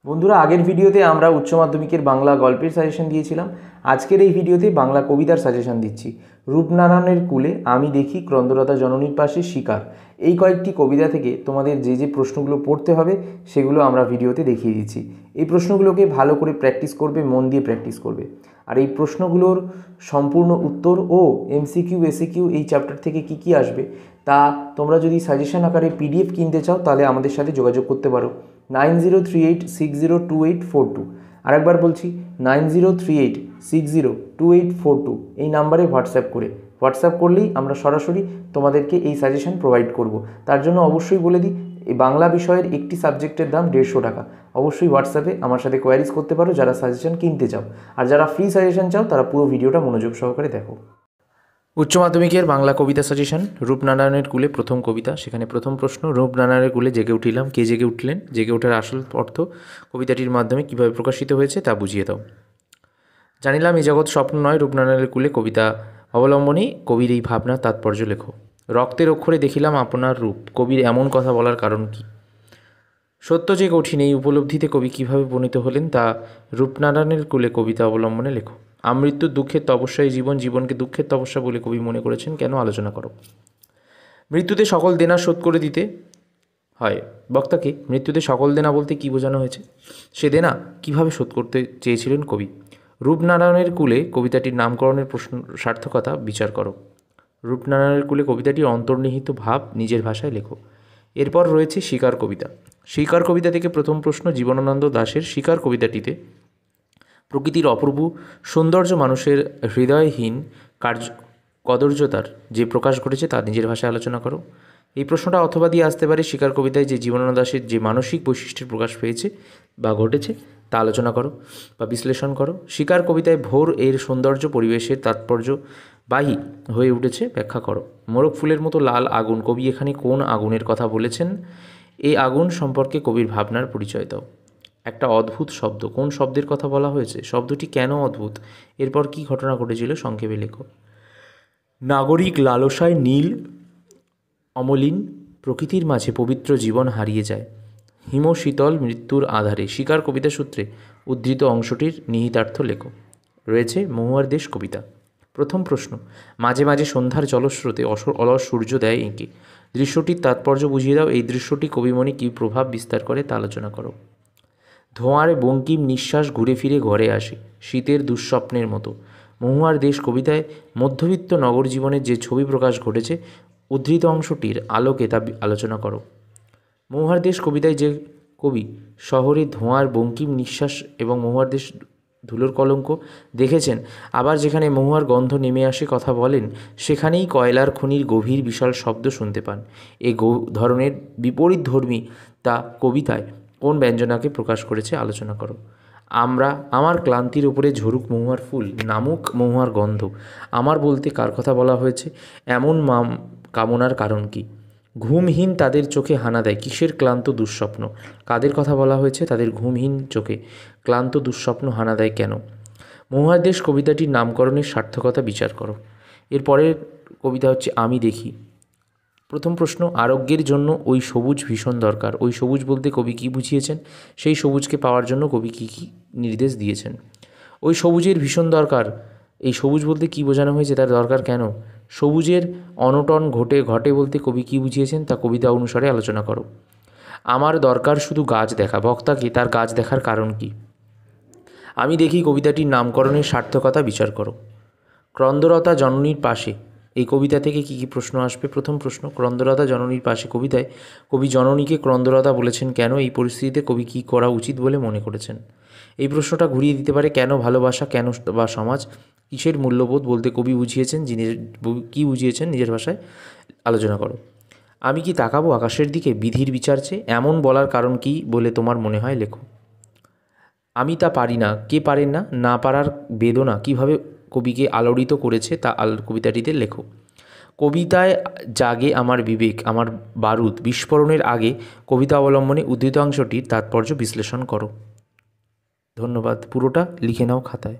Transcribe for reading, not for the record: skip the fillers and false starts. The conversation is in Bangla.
বন্ধুরা, আগের ভিডিওতে আমরা উচ্চ মাধ্যমিকের বাংলা গল্পের সাজেশন দিয়েছিলাম। আজকের এই ভিডিওতে বাংলা কবিতার সাজেশন দিচ্ছি। রূপনারায়ণের কুলে, আমি দেখি, ক্রন্দনরতা জননীর পাশে, শিকার, এই কয়েকটি কবিতা থেকে তোমাদের যে যে প্রশ্নগুলো পড়তে হবে সেগুলো আমরা ভিডিওতে দেখিয়ে দিচ্ছি। এই প্রশ্নগুলোকে ভালো করে প্র্যাকটিস করবে, মন দিয়ে প্র্যাকটিস করবে। আর এই প্রশ্নগুলোর সম্পূর্ণ উত্তর ও এমসিকিউ এসিকিউ এই চ্যাপ্টার থেকে কি কি আসবে তা তোমরা যদি সাজেশন আকারে পিডিএফ কিনতে চাও তাহলে আমাদের সাথে যোগাযোগ করতে পারো 9038602842। আরেকবার বলছি, 9038602842 এই নাম্বারে হোয়াটসঅ্যাপ করলেই আমরা সরাসরি তোমাদেরকে এই সাজেশন প্রোভাইড করব। তার জন্য অবশ্যই বলে দিই, এই বাংলা বিষয়ের একটি সাবজেক্টের দাম 150 টাকা। অবশ্যই হোয়াটসঅ্যাপে আমার সাথে কোয়ারিজ করতে পারো যারা সাজেশন কিনতে চাও। আর যারা ফ্রি সাজেশন চাও তারা পুরো ভিডিওটা মনোযোগ সহকারে দেখো। উচ্চ মাধ্যমিকের বাংলা কবিতা সাজেশন, রূপনারায়ণের কুলে প্রথম কবিতা। সেখানে প্রথম প্রশ্ন, রূপনারায়ণের কুলে জেগে উঠিলাম, কে জেগে উঠলেন? জেগে ওঠার আসল অর্থ কবিতাটির মাধ্যমে কীভাবে প্রকাশিত হয়েছে তা বুঝিয়ে দাও। জানিলাম এই জগৎ স্বপ্ন নয়, রূপনারায়ণের কুলে কবিতা অবলম্বনে কবির এই ভাবনা তাৎপর্য লেখো। রক্তের অক্ষরে দেখিলাম আপনার রূপ, কবির এমন কথা বলার কারণ কি? সত্য যে কঠিন, এই উপলব্ধিতে কবি কীভাবে উপনীত হলেন তা রূপনারায়ণের কুলে কবিতা অবলম্বনে লেখো। আমৃত্যুর দুঃখের তপস্যায় জীবন, জীবনকে দুঃখের তপস্যা বলে কবি মনে করেছেন কেন? আলোচনা করো। মৃত্যুতে সকল দেনা শোধ করে দিতে হয়, বক্তাকে মৃত্যুতে সকল দেনা বলতে কী বোঝানো হয়েছে? সে দেনা কীভাবে শোধ করতে চেয়েছিলেন কবি? রূপনারায়ণের কুলে কবিতাটির নামকরণের প্রশ্ন সার্থকতা বিচার করো। রূপনারায়ণের কুলে কবিতাটির অন্তর্নিহিত ভাব নিজের ভাষায় লেখো। এরপর রয়েছে শিকার কবিতা। শিকার কবিতা থেকে প্রথম প্রশ্ন, জীবনানন্দ দাশের শিকার কবিতাটিতে প্রকৃতির অপূর্ব সৌন্দর্য, মানুষের হৃদয়হীন কদর্যতার যে প্রকাশ ঘটেছে তা নিজের ভাষায় আলোচনা করো। এই প্রশ্নটা অথবা দিয়ে আসতে পারে, শিকার কবিতায় যে জীবনানন্দ দাশের যে মানসিক বৈশিষ্ট্যের প্রকাশ পেয়েছে বা ঘটেছে তা আলোচনা করো বা বিশ্লেষণ করো। শিকার কবিতায় ভোর এর সৌন্দর্য পরিবেশের তাৎপর্যবাহী হয়ে উঠেছে, ব্যাখ্যা করো। মোরগ ফুলের মতো লাল আগুন, কবি এখানে কোন আগুনের কথা বলেছেন? এই আগুন সম্পর্কে কবির ভাবনার পরিচয় দাও। একটা অদ্ভুত শব্দ, কোন শব্দের কথা বলা হয়েছে? শব্দটি কেন অদ্ভুত? এরপর কি ঘটনা ঘটেছিল সংক্ষেপে লেখো। নাগরিক লালসায় নীল অমলিন প্রকৃতির মাঝে পবিত্র জীবন হারিয়ে যায় হিমশীতল মৃত্যুর আধারে। শিকার কবিতা সূত্রে উদ্ধৃত অংশটির নিহিতার্থ লেখো। রয়েছে মহুয়ার দেশ কবিতা। প্রথম প্রশ্ন, মাঝে মাঝে সন্ধ্যার জলস্রোতে অলস সূর্য দেয় এঁকে, দৃশ্যটির তাৎপর্য বুঝিয়ে দাও। এই দৃশ্যটি কবিমনে কী প্রভাব বিস্তার করে তা আলোচনা করো। ধোঁয়ার বঙ্কিম নিঃশ্বাস ঘুরে ফিরে ঘরে আসে, শীতের দুঃস্বপ্নের মতো। মহুয়ার দেশ কবিতায় মধ্যবিত্ত নগর জীবনের যে ছবি প্রকাশ ঘটেছে উদ্ধৃত অংশটির আলোকে তা আলোচনা করো। মহুয়ার দেশ কবিতায় যে কবি শহরে ধোঁয়ার বঙ্কিম নিঃশ্বাস এবং মহুয়ার দেশ ধুলোর কলঙ্ক দেখেছেন, আবার যেখানে মহুয়ার গন্ধ নেমে আসে কথা বলেন, সেখানেই কয়লার খনির গভীর বিশাল শব্দ শুনতে পান। এই ধরনের বিপরীতধর্মী তা কবিতায় কোন ব্যঞ্জনাকে প্রকাশ করেছে আলোচনা করো। আমার ক্লান্তির উপরে ঝরুক মহুয়ার ফুল, নামুক মহুয়ার গন্ধ। আমার বলতে কার কথা বলা হয়েছে? এমন কামনার কারণ কি? ঘুমহীন তাদের চোখে হানা দেয় কিসের ক্লান্ত দুঃস্বপ্ন? কাদের কথা বলা হয়েছে? তাদের ঘুমহীন চোখে ক্লান্ত দুঃস্বপ্ন হানা দেয় কেন? মহুয়ার দেশ কবিতাটির নামকরণের সার্থকতা বিচার করো। এরপরের কবিতা হচ্ছে আমি দেখি। প্রথম প্রশ্ন, আরোগ্যের জন্য ওই সবুজ ভীষণ দরকার। ওই সবুজ বলতে কবি কী বুঝিয়েছেন? সেই সবুজকে পাওয়ার জন্য কবি কী কী নির্দেশ দিয়েছেন? ওই সবুজের ভীষণ দরকার, এই সবুজ বলতে কী বোঝানো হয়েছে, তার দরকার কেন? সবুজের অনটন ঘটে বলতে কবি কী বুঝিয়েছেন তা কবিতা অনুসারে আলোচনা করো। আমার দরকার শুধু গাছ দেখা, বক্তাকে তার গাছ দেখার কারণ কি? আমি দেখি কবিতাটির নামকরণের সার্থকতা বিচার করো। ক্রন্দনরতা জননীর পাশে, এই কবিতা থেকে কী কী প্রশ্ন আসবে? প্রথম প্রশ্ন, ক্রন্দনরতা জননীর পাশে কবিতায় কবি জননীকে ক্রন্দনরতা বলেছেন কেন? এই পরিস্থিতিতে কবি কী করা উচিত বলে মনে করেছেন? এই প্রশ্নটা ঘুরিয়ে দিতে পারে, কেন ভালোবাসা, কেন বা সমাজ, কিসের মূল্যবোধ বলতে কবি বুঝিয়েছেন, কী বুঝিয়েছেন নিজের ভাষায় আলোচনা করো। আমি কি তাকাবো আকাশের দিকে বিধির বিচার চেয়ে, এমন বলার কারণ কী বলে তোমার মনে হয় লেখো। আমি তা পারি না, কে পারেন না? না পারার বেদনা কীভাবে কবিকে আলোড়িত করেছে তা কবিতাটিতে লেখো। কবিতায় জাগে আমার বিবেক, আমার বারুদ বিস্ফোরণের আগে কবিতা অবলম্বনে উদ্ধৃত অংশটির তাৎপর্য বিশ্লেষণ করো। ধন্যবাদ। পুরোটা লিখে নাও খাতায়।